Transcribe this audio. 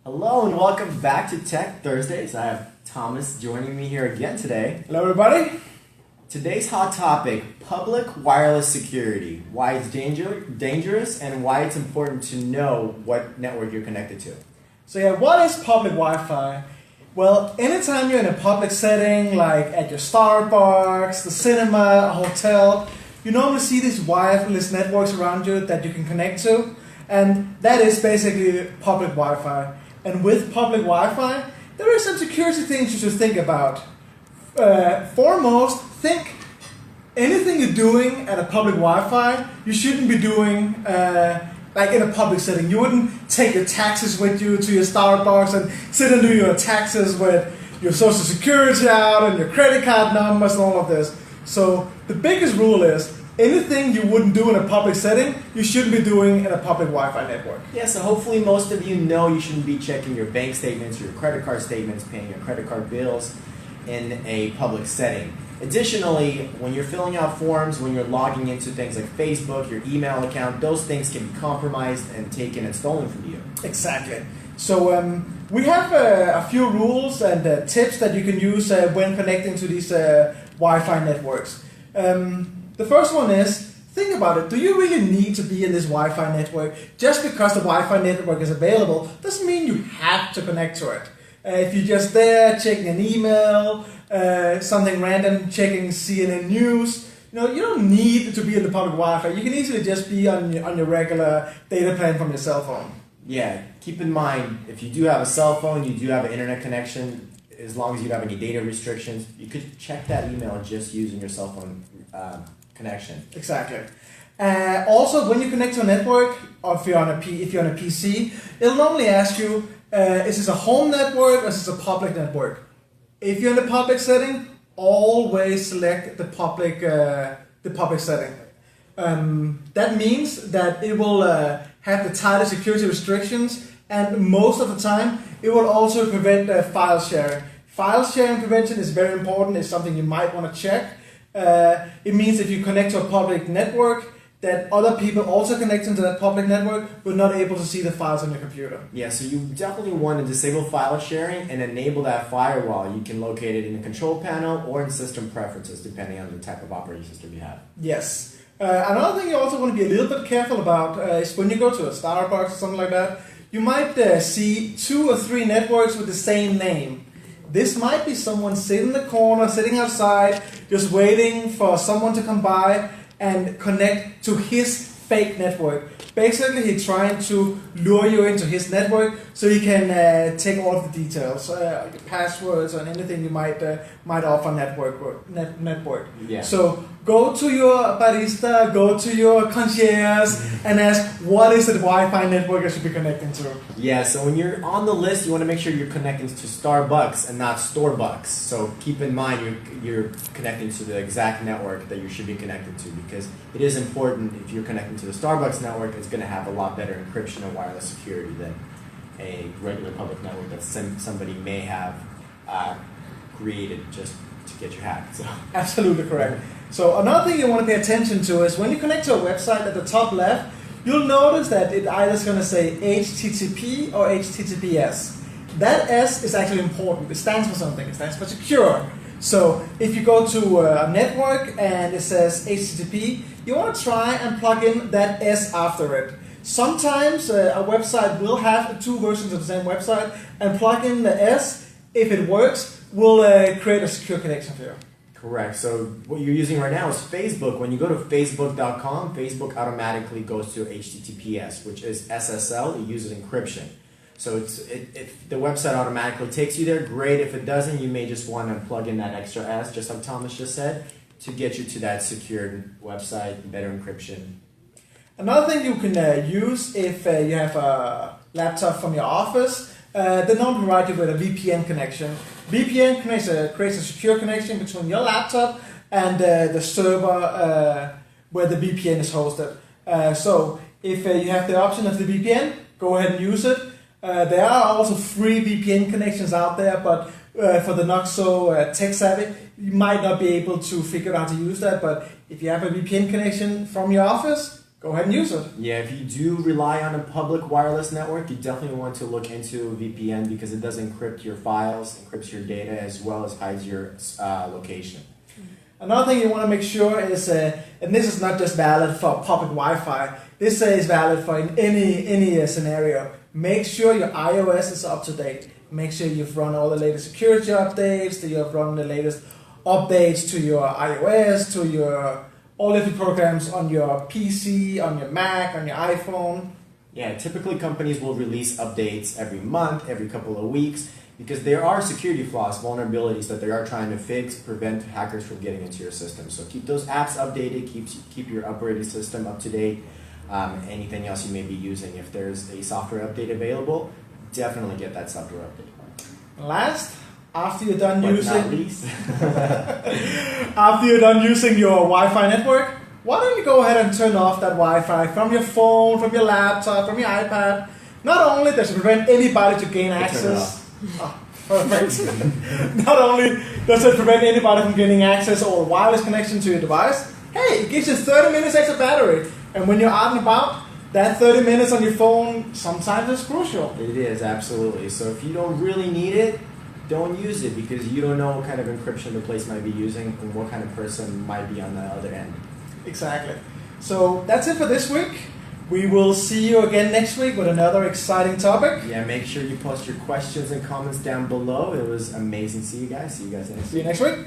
Hello and welcome back to Tech Thursdays. I have Thomas joining me here again today. Hello everybody. Today's hot topic, public wireless security. Why it's dangerous and why it's important to know what network you're connected to. So yeah, what is public Wi-Fi? Well, anytime you're in a public setting, like at your Starbucks, the cinema, a hotel, you normally see these wireless networks around you that you can connect to, and that is basically public Wi-Fi. And with public Wi-Fi, there are some security things you should think about. Foremost, think anything you're doing at a public Wi-Fi, you shouldn't be doing like in a public setting. You wouldn't take your taxes with you to your Starbucks and sit and do your taxes with your social security out and your credit card numbers and all of this. So the biggest rule is anything you wouldn't do in a public setting, you shouldn't be doing in a public Wi-Fi network. Yeah, so hopefully most of you know you shouldn't be checking your bank statements, your credit card statements, paying your credit card bills in a public setting. Additionally, when you're filling out forms, when you're logging into things like Facebook, your email account, those things can be compromised and taken and stolen from you. Exactly. So we have a few rules and tips that you can use when connecting to these Wi-Fi networks. The first one is, think about it. Do you really need to be in this Wi-Fi network? Just because the Wi-Fi network is available doesn't mean you have to connect to it. If you're just there checking an email, something random, checking CNN News, you don't need to be in the public Wi-Fi. You can easily just be on your regular data plan from your cell phone. Yeah, keep in mind, if you do have a cell phone, you do have an internet connection, as long as you don't have any data restrictions, you could check that email just using your cell phone connection. Exactly. Also, when you connect to a network, or if you're on a PC, it'll normally ask you, is this a home network or is this a public network? If you're in the public setting, always select the public setting. That means that it will have the tighter security restrictions, and most of the time, it will also prevent file sharing. File sharing prevention is very important. It's something you might want to check. It means if you connect to a public network, that other people also connecting to that public network but not able to see the files on your computer. Yeah, so you definitely want to disable file sharing and enable that firewall. You can locate it in the control panel or in system preferences, depending on the type of operating system you have. Yes. Another thing you also want to be a little bit careful about is when you go to a Starbucks or something like that, you might see 2 or 3 networks with the same name. This might be someone sitting in the corner, sitting outside, just waiting for someone to come by and connect to his fake network. Basically, he's trying to lure you into his network so he can take all of the details, your passwords, and anything you might offer network. Yeah. So go to your barista, go to your concierge, and ask what is the Wi-Fi network I should be connecting to. Yeah, so when you're on the list, you want to make sure you're connecting to Starbucks and not Storebucks. So keep in mind you're connecting to the exact network that you should be connected to, because it is important. If you're connecting to the Starbucks network, it's going to have a lot better encryption and wireless security than a regular public network that somebody may have created just to get you hacked. So. Absolutely correct. So another thing you want to pay attention to is when you connect to a website at the top left, you'll notice that it either is going to say HTTP or HTTPS. That S is actually important. It stands for something. It stands for secure. So if you go to a network and it says HTTP, you want to try and plug in that S after it. Sometimes a website will have 2 versions of the same website, and plug in the S. If it works, will create a secure connection for you. Correct. So what you're using right now is Facebook. When you go to facebook.com, Facebook automatically goes to HTTPS, which is SSL. It uses encryption. So if the website automatically takes you there, great. If it doesn't, you may just want to plug in that extra S, just like Thomas just said, to get you to that secured website, better encryption. Another thing you can use if you have a laptop from your office, they normally provide you with a VPN connection. VPN creates a secure connection between your laptop and the server where the VPN is hosted. So if you have the option of the VPN, go ahead and use it. There are also free VPN connections out there, but for the not so tech savvy, you might not be able to figure out how to use that. But if you have a VPN connection from your office, go ahead and use it. Yeah, if you do rely on a public wireless network, you definitely want to look into a VPN because it does encrypt your files, encrypts your data, as well as hides your location. Another thing you want to make sure is, and this is not just valid for public Wi-Fi, this is valid for any scenario. Make sure your iOS is up to date. Make sure you've run all the latest security updates, that you've run the latest updates to your iOS, to your all of the programs on your PC, on your Mac, on your iPhone. Yeah, typically companies will release updates every month, every couple of weeks, because there are security flaws, vulnerabilities that they are trying to fix, prevent hackers from getting into your system. So keep those apps updated, keep your operating system up to date, anything else you may be using. If there's a software update available, definitely get that software update. Last, after you're done But using not least, after you're done using your Wi-Fi network, why don't you go ahead and turn off that Wi-Fi from your phone, from your laptop, from your iPad. Not only does it prevent anybody to gain access. Oh, perfect. Not only does it prevent anybody from gaining access or wireless connection to your device, hey, it gives you 30 minutes extra battery. And when you're out and about, that 30 minutes on your phone sometimes is crucial. it is, absolutely. So if you don't really need it, don't use it because you don't know what kind of encryption the place might be using and what kind of person might be on the other end. Exactly. So that's it for this week. We will see you again next week with another exciting topic. Yeah, make sure you post your questions and comments down below. It was amazing to see you guys. See you guys next week. See you next week.